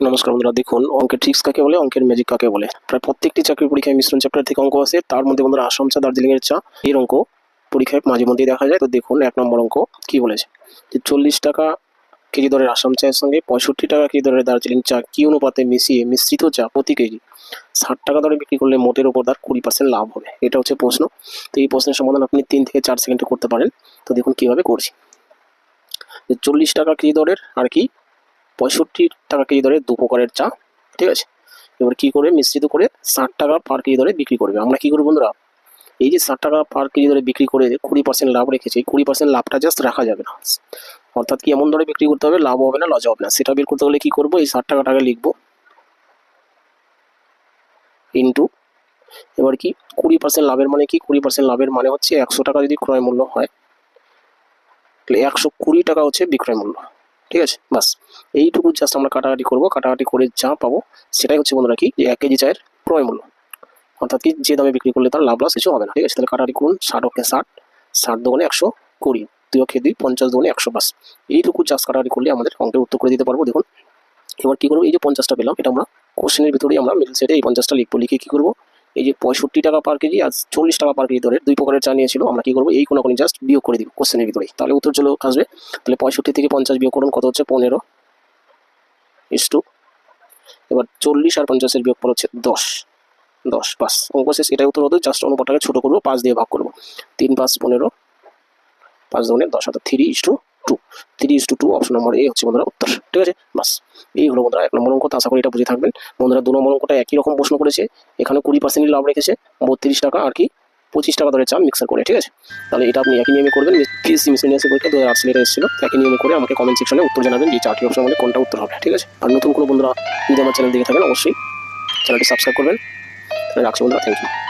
নমস্কার বন্ধুরা, দেখুন অঙ্কের ট্রিক্স কাকে বলে, অঙ্কের ম্যাজিক কাকে বলে। প্রায় প্রত্যেকটি চাকরির পরীক্ষায় মিশ্রণ চ্যাপ্টার থেকে অঙ্ক আছে। তার মধ্যে বন্ধুরা আসাম চা, দার্জিলিং এর চা এর অঙ্ক পরীক্ষায় মাঝে মধ্যেই দেখা যায়। তো দেখুন 1 নম্বর অঙ্ক কি বলেছে, যে 40 টাকা কেজি দরের আসাম চায়ের সঙ্গে 65 টাকা কেজি দরের দার্জিলিং চা কি অনুপাতে মিশিয়ে মিশ্রিত চা প্রতি কেজি 60 টাকা দরে বিক্রি করলে মোটের উপর তার 20% লাভ হবে। এটা হচ্ছে প্রশ্ন। তো এই প্রশ্নের সমাধান আপনি 3 থেকে 4 সেকেন্ডে করতে পারেন। তো দেখুন কিভাবে করছি। 40 টাকা কেজি দরের আর কি 65 টাকা কেজি দরে 2 প্রকারের চা, ঠিক আছে। এবার কি করে মিশ্রিত করে 60 টাকা পার কেজি দরে বিক্রি করবে। আমরা কি করবো বন্ধুরা, এই যে 60 টাকা পার কেজি দরে বিক্রি করে 20% লাভ রেখেছে, 20% লাভটা জাস্ট রাখা যাবে না। অর্থাৎ কি এমন দরে বিক্রি করতে হবে লাভ হবে না, লস হবে না। সেটা বের করতে হলে কি করবো, এই 60 টাকাটাকে লিখবো ইন্টু, এবার কি 20% লাভের মানে কি, 20% লাভের মানে হচ্ছে 100 টাকা যদি ক্রয় মূল্য হয় তাহলে 120 টাকা হচ্ছে বিক্রয় মূল্য, ঠিক আছে। বাস এইটুকু জাস্ট আমরা কাটাকাটি করবো, কাটাকাটি করে যা পাবো সেটাই হচ্ছে বন্ধুরা কি, যে 1 কেজি চায়ের ক্রয় মূল্য। অর্থাৎ কি যে দামে বিক্রি করলে তার লাভ লস কিছু হবে না, ঠিক আছে। তাহলে কাটাকাটি করুন, 60 ওকে 60, 60 দুগুণে 120, 2 ওকে 2, 50 দুগুণে 100। বাস এইটুকু জাস্ট কাটাকাটি করলে আমাদের অঙ্কের উত্তর করে দিতে পারবো। দেখুন এবার কি করবো, এই যে 50টা পেলাম, এটা আমরা কোশ্চেনের ভিতরেই আমরা মিডল সাইডে এই 50টা লিখবো। লিখে কি করবো, এই যে 65 টাকা পার কেজি আর 40 টাকা পার কেজি দরের 2 প্রকারের চা নিয়েছিল, আমরা কি করবো, এই কোনাকুনি জাস্ট বিয়োগ করে দিব কোশ্চেনের ভিতরেই, তাহলে উত্তর চলে আসবে। তাহলে 65 থেকে 50 বিয়োগ করুন, কত হচ্ছে 15 এবার 40 আর 50-এর বিয়োগফল হচ্ছে 10। বাস অঙ্ক শেষ। এটাই উত্তর হতো। জাস্ট অনুপাতটাকে ছোট করবো, 5 দিয়ে ভাগ করবো। 3 5 15, 5 দুগুণে 10, অর্থাৎ 3:2। 3:2 অপশন নম্বর এ হচ্ছে বন্ধুরা উত্তর, ঠিক আছে। বাস এই হলো বন্ধুরা 1 নম্বর অঙ্ক। আশা করি এটা বুঝে থাকবেন বন্ধুরা। 2 নম্বর অঙ্কটা একই রকম প্রশ্ন করেছে, এখানে 20% লাভ রেখেছে, 32 টাকা আর কি 25 টাকা দরে চা মিক্সার করে, ঠিক আছে। তাহলে এটা আপনি একই নিয়মে করবেন। পিএসসি মিসলেনিয়াস পরীক্ষা 2008 সালে এটা এসেছিল। একই নিয়মে করে আমাকে কমেন্ট সেকশনে উত্তর জানাবেন যে 4টি অপশন মধ্যে কোনটা উত্তর হবে, ঠিক আছে। আর নতুন কোনো বন্ধুরা যদি আমার চ্যানেল দেখে থাকেন অবশ্যই চ্যানেলটি সাবস্ক্রাইব করবেন। তাহলে রাখছি বন্ধুরা, থ্যাংক ইউ।